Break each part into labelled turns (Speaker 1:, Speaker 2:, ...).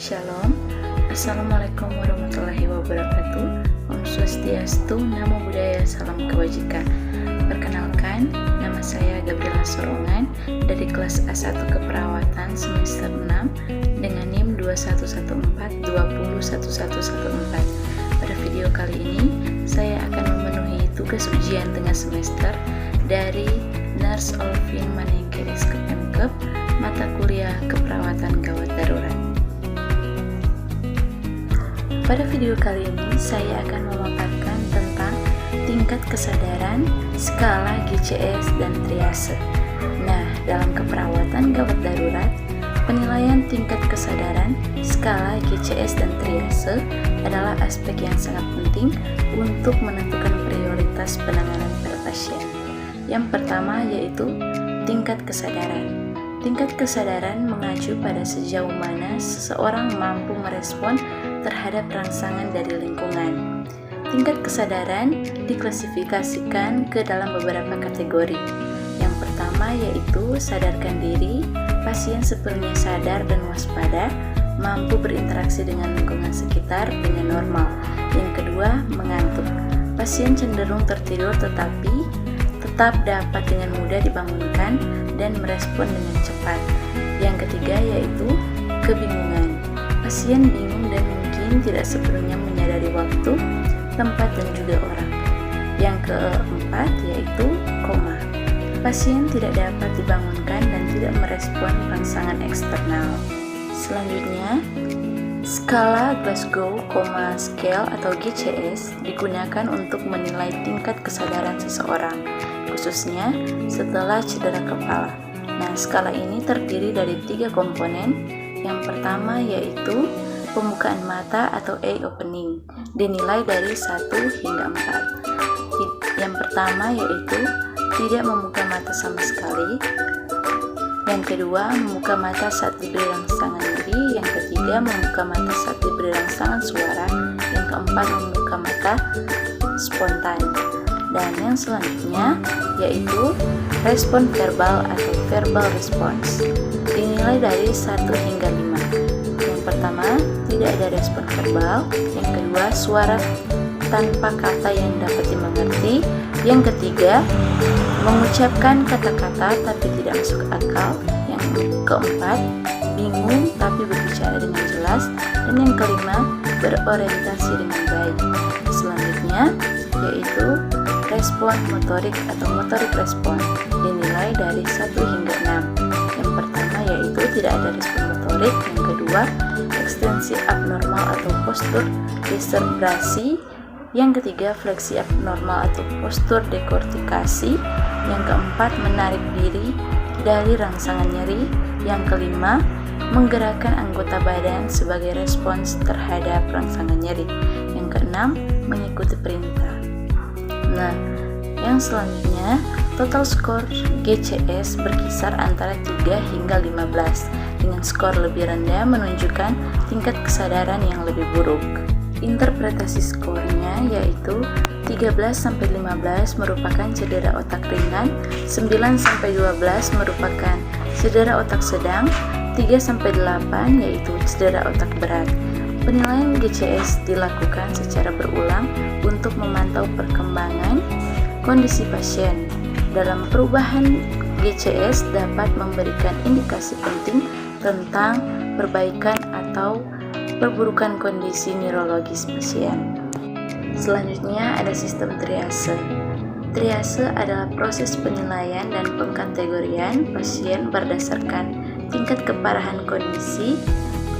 Speaker 1: Shalom, Assalamualaikum warahmatullahi wabarakatuh. Om Swastiastu, Namo Buddhaya, Salam Kebajikan. Perkenalkan, nama saya Gabriela Sorongan dari kelas A1 Keperawatan semester 6 dengan NIM 2114201114. Pada video kali ini, saya akan memenuhi tugas ujian tengah semester dari Nurse Olvin Manengkeris Kepemkep, mata kuliah keperawatan gawat darurat. Pada video kali ini, saya akan memaparkan tentang tingkat kesadaran, skala GCS, dan triase. Nah, dalam keperawatan gawat darurat, penilaian tingkat kesadaran, skala GCS, dan triase adalah aspek yang sangat penting untuk menentukan prioritas penanganan pada pasien. Yang pertama yaitu tingkat kesadaran. Tingkat kesadaran mengacu pada sejauh mana seseorang mampu merespon terhadap rangsangan dari lingkungan. Tingkat kesadaran diklasifikasikan ke dalam beberapa kategori. Yang pertama yaitu sadarkan diri, pasien sepenuhnya sadar dan waspada, mampu berinteraksi dengan lingkungan sekitar dengan normal. Yang kedua, mengantuk. Pasien cenderung tertidur tetapi tetap dapat dengan mudah dibangunkan dan merespon dengan cepat. Yang ketiga yaitu kebingungan. Pasien bingung dan mungkin tidak sepenuhnya menyadari waktu, tempat, dan juga orang. Yang keempat yaitu koma. Pasien tidak dapat dibangunkan dan tidak merespon rangsangan eksternal. Selanjutnya, skala Glasgow Coma Scale atau GCS digunakan untuk menilai tingkat kesadaran seseorang, khususnya setelah cedera kepala. Nah, skala ini terdiri dari 3 komponen. Yang pertama yaitu pembukaan mata atau eye opening, dinilai dari 1 hingga 4. Yang pertama yaitu tidak membuka mata sama sekali. Yang kedua, membuka mata saat diberi rangsangan nyeri. Yang ketiga, membuka mata saat diberi rangsangan suara. Yang keempat, membuka mata spontan. Dan yang selanjutnya yaitu respon verbal atau verbal response, dinilai dari 1 hingga 5. Yang pertama, tidak ada respon verbal. Yang kedua, suara tanpa kata yang dapat dimengerti. Yang ketiga, mengucapkan kata-kata tapi tidak masuk akal. Yang keempat, bingung tapi berbicara dengan jelas. Dan yang kelima, berorientasi dengan baik. Selanjutnya yaitu respon motorik atau motorik respon, dinilai dari 1 hingga 6. Yang pertama yaitu tidak ada respon motorik. Yang kedua, ekstensi abnormal atau postur deserbrasi. Yang ketiga, fleksi abnormal atau postur dekortikasi. Yang keempat, menarik diri dari rangsangan nyeri. Yang kelima, menggerakkan anggota badan sebagai respons terhadap rangsangan nyeri. Yang keenam, mengikuti perintah. Nah, yang selanjutnya, total skor GCS berkisar antara 3 hingga 15. Dengan skor lebih rendah menunjukkan tingkat kesadaran yang lebih buruk. Interpretasi skornya yaitu 13-15 merupakan cedera otak ringan, 9-12 merupakan cedera otak sedang, 3-8 yaitu cedera otak berat. Penilaian GCS dilakukan secara berulang untuk memantau perkembangan kondisi pasien. Dalam perubahan GCS dapat memberikan indikasi penting tentang perbaikan atau perburukan kondisi neurologis pasien. Selanjutnya ada sistem triase. Triase adalah proses penilaian dan pengkategorian pasien berdasarkan tingkat keparahan kondisi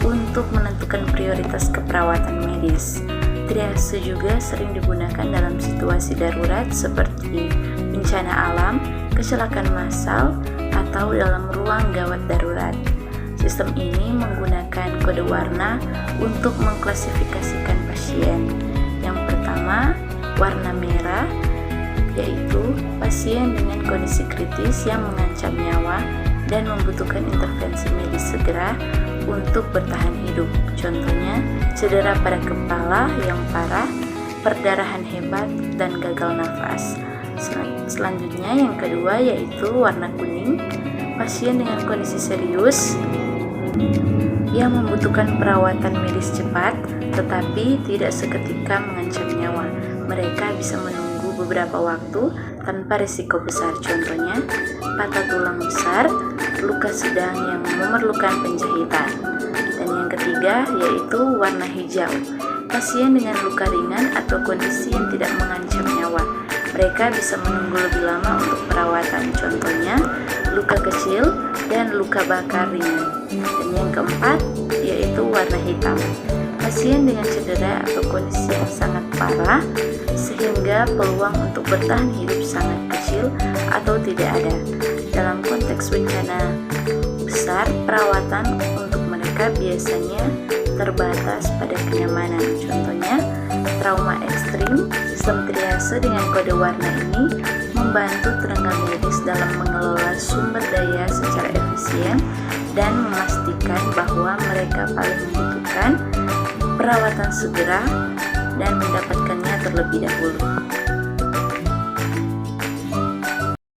Speaker 1: untuk menentukan prioritas keperawatan medis. Triase juga sering digunakan dalam situasi darurat seperti bencana alam, kecelakaan massal, atau dalam ruang gawat darurat. Sistem ini menggunakan kode warna untuk mengklasifikasikan pasien. Yang pertama, warna merah, yaitu pasien dengan kondisi kritis yang mengancam nyawa dan membutuhkan intervensi medis segera untuk bertahan hidup. Contohnya, cedera pada kepala yang parah, perdarahan hebat, dan gagal nafas. Selanjutnya yang kedua yaitu warna kuning, pasien dengan kondisi serius yang membutuhkan perawatan medis cepat, tetapi tidak seketika mengancam nyawa. Mereka bisa menunggu beberapa waktu tanpa risiko besar, contohnya patah tulang besar, luka sedang yang memerlukan penjahitan. Dan yang ketiga yaitu warna hijau. Pasien dengan luka ringan atau kondisi yang tidak mengancam nyawa, mereka bisa menunggu lebih lama untuk perawatan, contohnya luka kecil dan luka bakar ringan. Dan yang keempat yaitu warna hitam. Pasien dengan cedera atau kondisi yang sangat parah sehingga peluang untuk bertahan hidup sangat kecil atau tidak ada. Dalam konteks bencana besar, perawatan untuk mereka biasanya terbatas pada kenyamanan, contohnya trauma ekstrim. Sistem triase dengan kode warna ini membantu tenaga medis dalam mengelola sumber daya secara efisien dan memastikan bahwa mereka paling membutuhkan perawatan segera dan mendapatkannya terlebih dahulu.